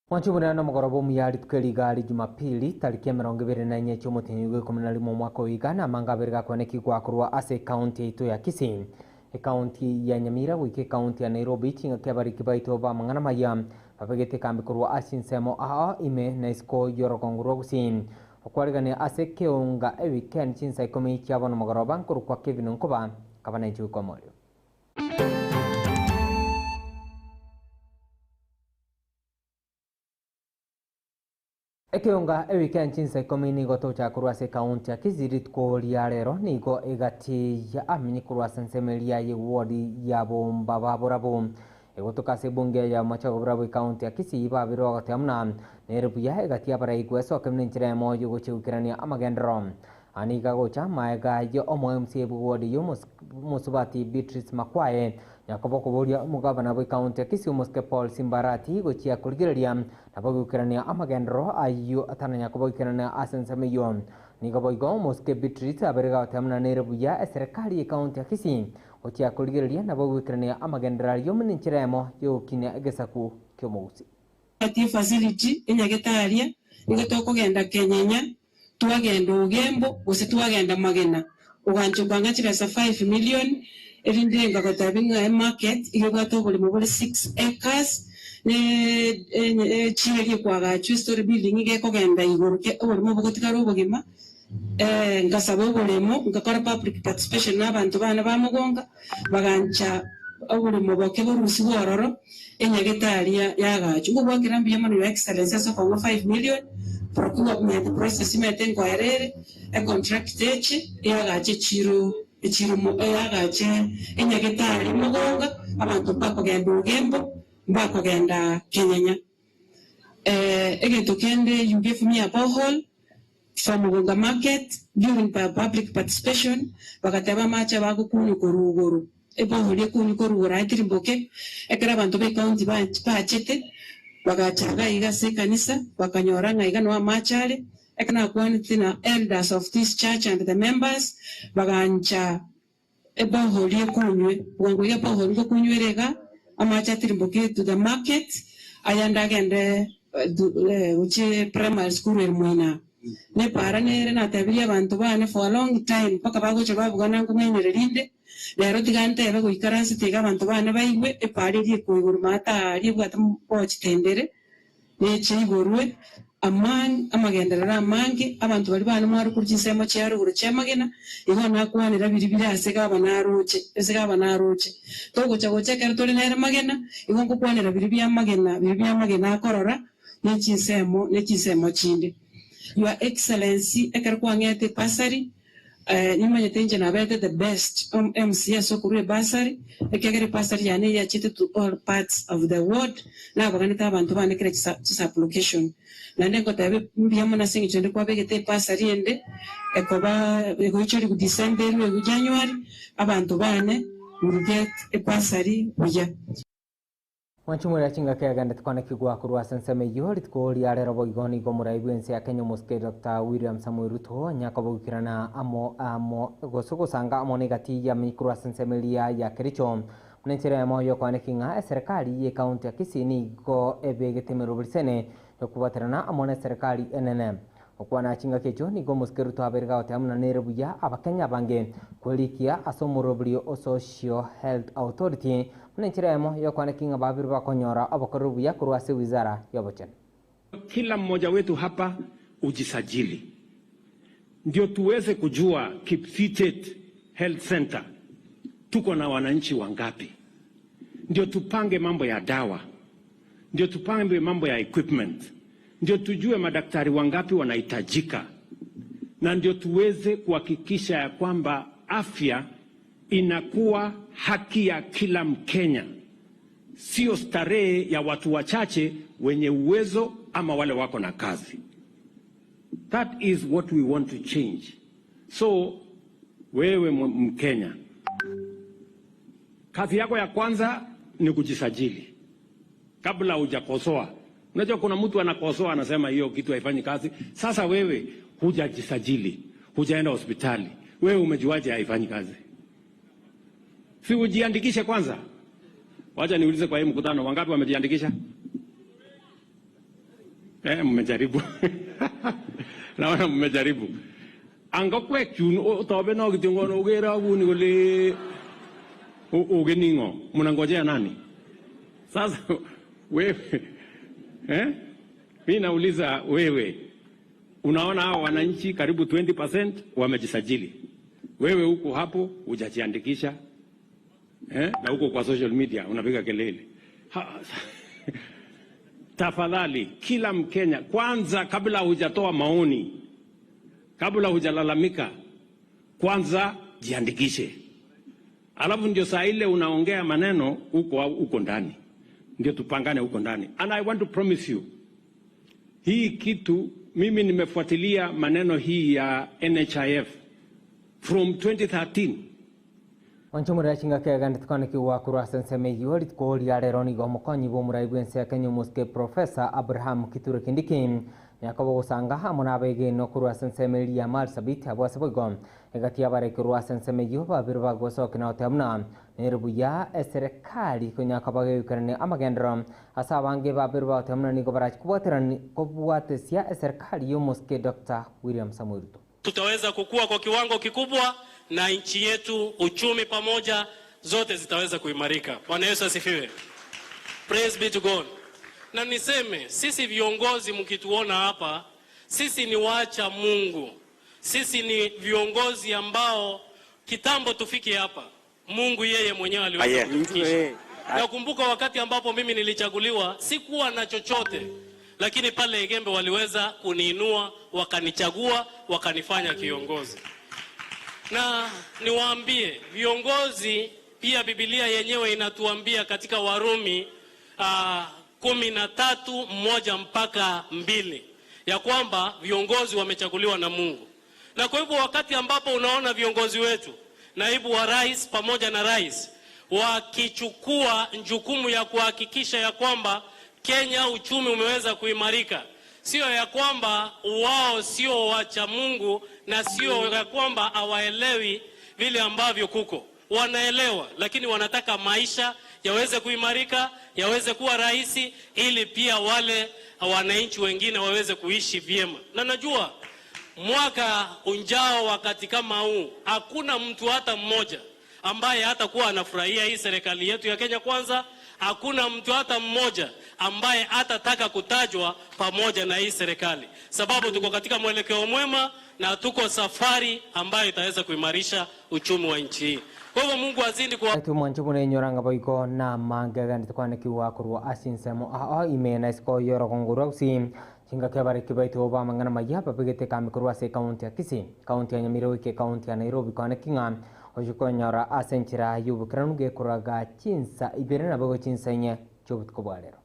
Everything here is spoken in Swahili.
Mwanchumuna na mugorobo muyari tukeligali Jumapili tariki ya 24 cy'umutenyi w'I11 mwaka w'igana mangabiri gakoneki gwakurwa ase county ito ya Kisii county ya Nyamira wiki county ya Nairobi chinga kyabariki baito ba mangana maya babegete kambi kurwa asinsemo a ime na isko yorogonguro gusin okwarigane ase keunga e weekend chinsa ikomi cyabona mugoroba nkurukwa Kevin Nkuba kabana ichuko moyo Ekeonga weekend chinsa ikomi nigo tocha kurwase county ya Kisii tkolia rero nigo egati ya amini kurwase nsemelia ye ward ya bomba baborabo egotoka se bunge ya machagobrabo county ya Kisii babiro gatamna Nairobi ya egati ya bara igweso kemne nchiremo yugo chukirania amagendro aniga gocha maega yo omo MC ward yo musubati Beatrice Makwae yakobo kuboria mugabana wa county ya Kisii muske Paul Simbarati gochia kurgireria nabagukirania amagendro ayo atana yakobo kirania asensameyo nigoboigo muske Beatrice aberega gatamna Nairobi ya serikali ya county ya Kisii gochia kurgireria nabagukirania amagendra yo mninchiremo yo kinya egesaku kyomusi ati facility enyagetaria ingotoko genda kenyenya tuagenda ugembo gose tuagenda magena ugancho kwangachira sa 5 million elindenga gotabinga market igogato buli mobole 6 acres ne chiri kwaga story building igeko genda igoroke buli mobogotikaro obogima ngasabo bulemo ngakora public participation n'abantu bana bamugonga bagancha obuli moboke borusi bororo enyagetaria yagacho ngobwakira mbiye mano your excellence so for 5 million procurement process meten kwaerere a contract teche yagache chiro yagache enyagetaria mugonga abantu bakogenda ugembo bakogenda kenyenya egento kende you give me a borehole from Mugonga market during public participation bakataba macha bagukunyu korugoro borehole kunyu korugoro atirimboke ekera abantu be county bachete bagachaga igase kanisa bakanyoranga igano amachale ekana kwanitina elders of this church and the members bagancha borehole kunywe wangu ya borehole kunywerega amacha tirimboke to the market ayanda gende uche primary school elmuina ne para nere na tabiria abantu bane for a long time paka bagoche babugana ngumenyererinde lero tigante ebe goikaransi tiga abantu bane baigwe epariri kuigurumata ari bwata pochi tendere ne chigorwe amani amagenderera amangi abantu bali bane mwaru kurjinsemo cyaro guru cyamagena igona kwanira biribira asega banaruche togo chagoche kero tole nere magena igongo kwanira biribya magena akorora ne chinsemo chinde Your Excellency ekero kwangete pasari nimanye tenje na bete the best MCS okuru basari ekegere pasari yani ya chite to all parts of the world na baganita abantu bane kire chisa application na ndeko tabe mbiyamo na singi chende kwa begete pasari ende ekoba egoichori ku December ku January abantu bane uruget pasari buya Wanchumura chinga kaya ganda tukana kigwa kurwa senseme yori tukoli are robo igoni gomuraibu ensi ya Kenya muske Dr. William Samuel Ruto nyakabo kirana amo gosoko sanga amo negati ya mikurwa senseme liya ya Kericho mnenchera ya moyo kwa nekinga serikali ye kaunti ya Kisii ni go ebegete merubilisene yokubaterana amo na serikali NNM okwana chinga kecho ni go muske Ruto aberga otamuna Nairobi ya abakenya bange kwelikia asomurobrio social health authority mnenchiremo yokwana kinga babiru bakonyora abakorubu ya kurwase wizara yobochen. Kila mmoja wetu hapa ujisajili ndio tuweze kujua Kipsitet Health Center tuko na wananchi wangapi, ndio tupange mambo ya dawa, ndio tupange mambo ya equipment, ndio tujue madaktari wangapi wanahitajika, na ndio tuweze kuhakikisha ya kwamba afya inakuwa haki ya kila Mkenya, sio starehe ya watu wachache wenye uwezo ama wale wako na kazi. That is what we want to change. So wewe Mkenya, kazi yako ya kwanza ni kujisajili kabla hujakosoa. Unajua kuna mtu anakosoa anasema hiyo kitu haifanyi kazi. Sasa wewe hujajisajili, hujaenda hospitali, wewe umejuaje haifanyi kazi? Si ujiandikishe kwanza. Wacha niulize kwa hii mkutano wangapi wamejiandikisha? Mmejaribu. Naona mmejaribu. Angakwek chun tobe no kitongono ugera uni kole ugeningo mnangojea nani? Sasa wewe mimi nauliza wewe, unaona hao wananchi karibu 20% wamejisajili. Wewe huko hapo hujajiandikisha na huko kwa social media unapiga kelele. Tafadhali kila Mkenya kwanza, kabla hujatoa maoni, kabla hujalalamika, kwanza jiandikishe. Alafu ndio saa ile unaongea maneno huko ndani. Ndio tupangane huko ndani. And I want to promise you, hii kitu mimi nimefuatilia maneno hii ya NHIF from 2013. Wanchumura chinga ke gandit kone ki wa kurasen seme yorit ko liare roni go mokonyi bo murai bwense Kenya muske Professor Abraham Kithure Kindiki yakobo usanga hamona bege no kurasen seme liya mal sabit abo sebogon egatia bare kurasen seme yoba birba go sok na otamna nerbuya serikali kunya kabage ukarne amagendro asabange ba birba otamna ni go barach kuboteran ko buate sia serikali yo muske Dr. William Samuel Ruto. Tutaweza kukua kwa kiwango kikubwa na nchi yetu, uchumi pamoja, zote zitaweza kuimarika. Bwana Yesu asifiwe. Praise be to God. Na niseme, sisi viongozi mkituona hapa, sisi ni waacha Mungu. Sisi ni viongozi ambao kitambo tufike hapa, Mungu yeye mwenyewe aliweza kutufikisha. Nakumbuka wakati ambapo mimi nilichaguliwa, sikuwa na chochote, lakini pale Igembe waliweza kuniinua, wakanichagua, wakanifanya kiongozi. Na niwaambie viongozi pia, Biblia yenyewe inatuambia katika Warumi 13:1-2 ya kwamba viongozi wamechaguliwa na Mungu. Na kwa hivyo wakati ambapo unaona viongozi wetu, naibu wa rais pamoja na rais, wakichukua jukumu ya kuhakikisha ya kwamba Kenya uchumi umeweza kuimarika, sio ya kwamba wao sio wacha Mungu na sio ya kwamba hawaelewi vile ambavyo kuko. Wanaelewa, lakini wanataka maisha yaweze kuimarika, yaweze kuwa rahisi, ili pia wale wananchi wengine waweze kuishi vyema. Na najua mwaka ujao wakati kama huu, hakuna mtu hata mmoja ambaye hatakuwa anafurahia hii serikali yetu ya Kenya Kwanza. Hakuna mtu hata mmoja ambaye hatataka kutajwa pamoja na hii serikali, sababu tuko katika mwelekeo mwema na tuko safari ambayo itaweza kuimarisha uchumi wa nchi hii. Kwa hivyo Mungu azidi kwa tu mwanchumune nyoranga boiko na mangagani tukwane kiwa kurwa asinsemo imena isko yoro konguru usi chinga kebare kibaitu oba mangana mayapa pegete kami kurwa se county ya Kisii, county ya Nyamira ke county ya Nairobi kone kinga ojuko nyora asenchira yubu kranuge kuraga chinsa ibere na bago chinsa nye chobut ko balero.